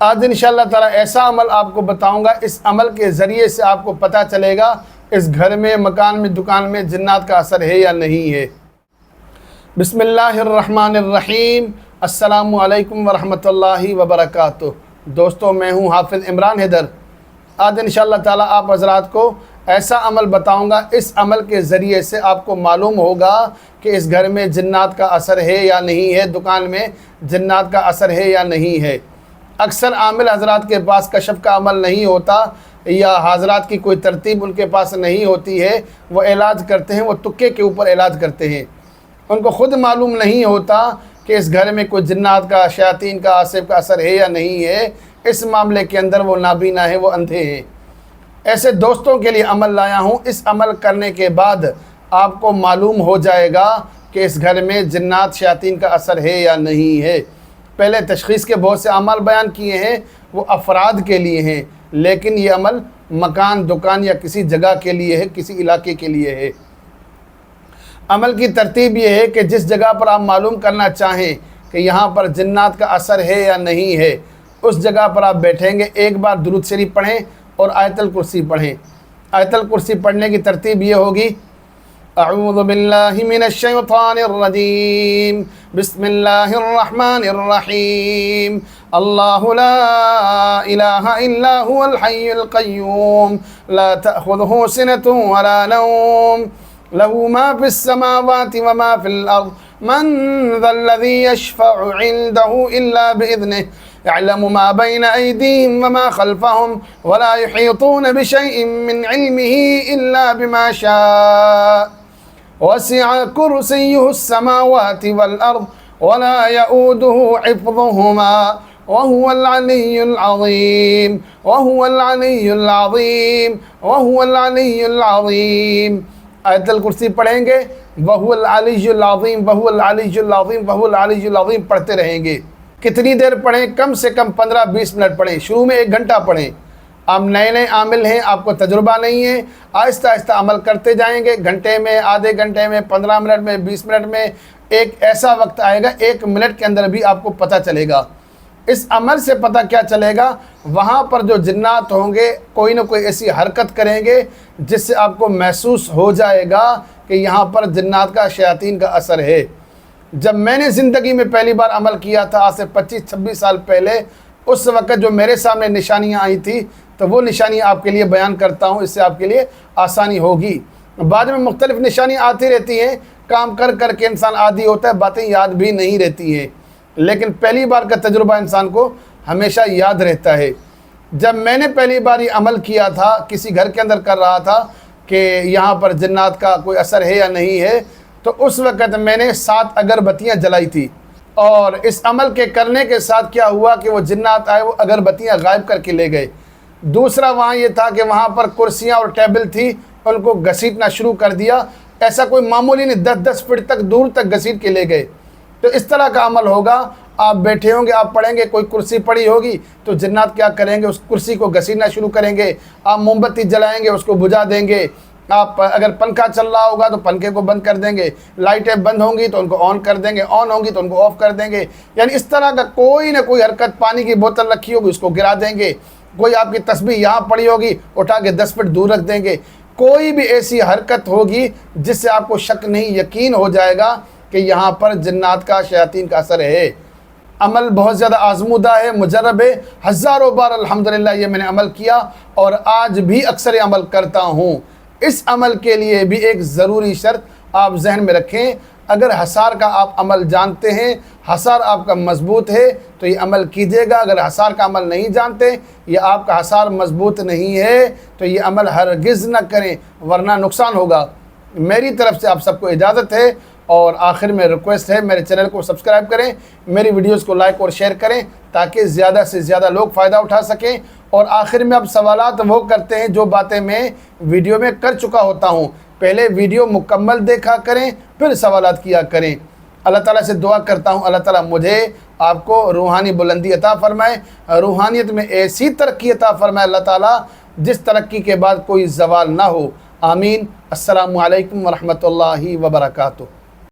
آج انشاءاللہ تعالیٰ ایسا عمل آپ کو بتاؤں گا، اس عمل کے ذریعے سے آپ کو پتہ چلے گا اس گھر میں، مکان میں، دکان میں جنات کا اثر ہے یا نہیں ہے۔ بسم اللہ الرحمن الرحیم۔ السلام علیکم ورحمۃ اللہ وبرکاتہ۔ دوستو، میں ہوں حافظ عمران حیدر۔ آج انشاءاللہ تعالیٰ آپ حضرات کو ایسا عمل بتاؤں گا، اس عمل کے ذریعے سے آپ کو معلوم ہوگا کہ اس گھر میں جنات کا اثر ہے یا نہیں ہے، دکان میں جنات کا اثر ہے یا نہیں ہے۔ اکثر عامل حضرات کے پاس کشف کا عمل نہیں ہوتا، یا حضرات کی کوئی ترتیب ان کے پاس نہیں ہوتی ہے، وہ علاج کرتے ہیں، وہ تکے کے اوپر علاج کرتے ہیں۔ ان کو خود معلوم نہیں ہوتا کہ اس گھر میں کوئی جنات کا، شیاطین کا، عاصف کا اثر ہے یا نہیں ہے۔ اس معاملے کے اندر وہ نابینا ہے، وہ اندھے ہیں۔ ایسے دوستوں کے لیے عمل لایا ہوں، اس عمل کرنے کے بعد آپ کو معلوم ہو جائے گا کہ اس گھر میں جنات، شیاطین کا اثر ہے یا نہیں ہے۔ پہلے تشخیص کے بہت سے اعمال بیان کیے ہیں، وہ افراد کے لیے ہیں، لیکن یہ عمل مکان، دکان یا کسی جگہ کے لیے ہے، کسی علاقے کے لیے ہے۔ عمل کی ترتیب یہ ہے کہ جس جگہ پر آپ معلوم کرنا چاہیں کہ یہاں پر جنات کا اثر ہے یا نہیں ہے، اس جگہ پر آپ بیٹھیں گے، ایک بار درود شریف پڑھیں اور آیت الکرسی پڑھیں۔ آیت الکرسی پڑھنے کی ترتیب یہ ہوگی: اعوذ باللہ من الشیطان الرجیم، بسم اللہ الرحمن الرحیم، اللہ لا الہ الا هو الحی القیوم، لا تأخذہ سنۃ ولا نوم، له ما في السماوات وما في الأرض، من ذا الذي يشفع عنده إلا بإذنه، يعلم ما بين أيديهم وما خلفهم، ولا يحيطون بشيء من علمه إلا بما شاء، وسع كرسيه السماوات والأرض، ولا يؤوده حفظهما، وهو العلي العظيم، وهو العلي العظيم، وهو العلي العظيم۔ آیت الکرسی پڑھیں گے، وَهُوَ الْعَلِيُّ الْعَظِيمُ، وَهُوَ الْعَلِيُّ الْعَظِيمُ، وَهُوَ الْعَلِيُّ الْعَظِيمُ پڑھتے رہیں گے۔ کتنی دیر پڑھیں؟ کم سے کم 15-20 منٹ پڑھیں۔ شروع میں 1 گھنٹہ پڑھیں۔ آپ نئے عامل ہیں، آپ کو تجربہ نہیں ہے، آہستہ آہستہ عمل کرتے جائیں گے۔ گھنٹے میں، آدھے گھنٹے میں، 15 منٹ میں، 20 منٹ میں، ایک ایسا وقت آئے گا 1 منٹ کے اندر بھی آپ کو پتہ چلے گا۔ اس عمل سے پتہ کیا چلے گا؟ وہاں پر جو جنات ہوں گے کوئی نہ کوئی ایسی حرکت کریں گے جس سے آپ کو محسوس ہو جائے گا کہ یہاں پر جنات کا، شیاطین کا اثر ہے۔ جب میں نے زندگی میں پہلی بار عمل کیا تھا، آج سے 25-26 سال پہلے، اس وقت جو میرے سامنے نشانیاں آئی تھی، تو وہ نشانیاں آپ کے لیے بیان کرتا ہوں، اس سے آپ کے لیے آسانی ہوگی۔ بعد میں مختلف نشانیاں آتی رہتی ہیں، کام کر کر کے انسان عادی ہوتا ہے، باتیں یاد بھی نہیں رہتی ہیں، لیکن پہلی بار کا تجربہ انسان کو ہمیشہ یاد رہتا ہے۔ جب میں نے پہلی بار یہ عمل کیا تھا، کسی گھر کے اندر کر رہا تھا کہ یہاں پر جنات کا کوئی اثر ہے یا نہیں ہے، تو اس وقت میں نے 7 اگربتیاں جلائی تھی، اور اس عمل کے کرنے کے ساتھ کیا ہوا کہ وہ جنات آئے، وہ اگربتیاں غائب کر کے لے گئے۔ دوسرا وہاں یہ تھا کہ وہاں پر کرسیاں اور ٹیبل تھی، ان کو گھسیٹنا شروع کر دیا، ایسا کوئی معمولی نہیں، 10-10 فٹ تک دور تک گھسیٹ کے لے گئے۔ تو اس طرح کا عمل ہوگا، آپ بیٹھے ہوں گے، آپ پڑھیں گے، کوئی کرسی پڑی ہوگی تو جنات کیا کریں گے؟ اس کرسی کو گھسیٹنا شروع کریں گے۔ آپ موم بتی جلائیں گے، اس کو بجھا دیں گے۔ آپ اگر پنکھا چل رہا ہوگا تو پنکھے کو بند کر دیں گے، لائٹیں بند ہوں گی تو ان کو آن کر دیں گے، آن ہوں گی تو ان کو آف کر دیں گے۔ یعنی اس طرح کا کوئی نہ کوئی حرکت، پانی کی بوتل رکھی ہوگی اس کو گرا دیں گے، کوئی آپ کی تسبیح یہاں پڑی ہوگی اٹھا کے 10 فٹ دور رکھ دیں گے۔ کوئی بھی ایسی حرکت ہوگی جس سے آپ کو شک نہیں، یقین ہو جائے گا کہ یہاں پر جنات کا، شیاطین کا اثر ہے۔ عمل بہت زیادہ آزمودہ ہے، مجرب ہے، ہزاروں بار الحمدللہ یہ میں نے عمل کیا، اور آج بھی اکثر عمل کرتا ہوں۔ اس عمل کے لیے بھی ایک ضروری شرط آپ ذہن میں رکھیں، اگر حصار کا آپ عمل جانتے ہیں، حصار آپ کا مضبوط ہے تو یہ عمل کیجیے گا۔ اگر حصار کا عمل نہیں جانتے یا آپ کا حصار مضبوط نہیں ہے تو یہ عمل ہرگز نہ کریں، ورنہ نقصان ہوگا۔ میری طرف سے آپ سب کو اجازت ہے، اور آخر میں ریکویسٹ ہے میرے چینل کو سبسکرائب کریں، میری ویڈیوز کو لائک اور شیئر کریں تاکہ زیادہ سے زیادہ لوگ فائدہ اٹھا سکیں۔ اور آخر میں اب سوالات وہ کرتے ہیں جو باتیں میں ویڈیو میں کر چکا ہوتا ہوں، پہلے ویڈیو مکمل دیکھا کریں پھر سوالات کیا کریں۔ اللہ تعالیٰ سے دعا کرتا ہوں اللہ تعالیٰ مجھے آپ کو روحانی بلندی عطا فرمائے، روحانیت میں ایسی ترقی عطا فرمائے اللہ تعالیٰ جس ترقی کے بعد کوئی زوال نہ ہو۔ آمین۔ السلام علیکم ورحمۃ اللہ وبرکاتہ۔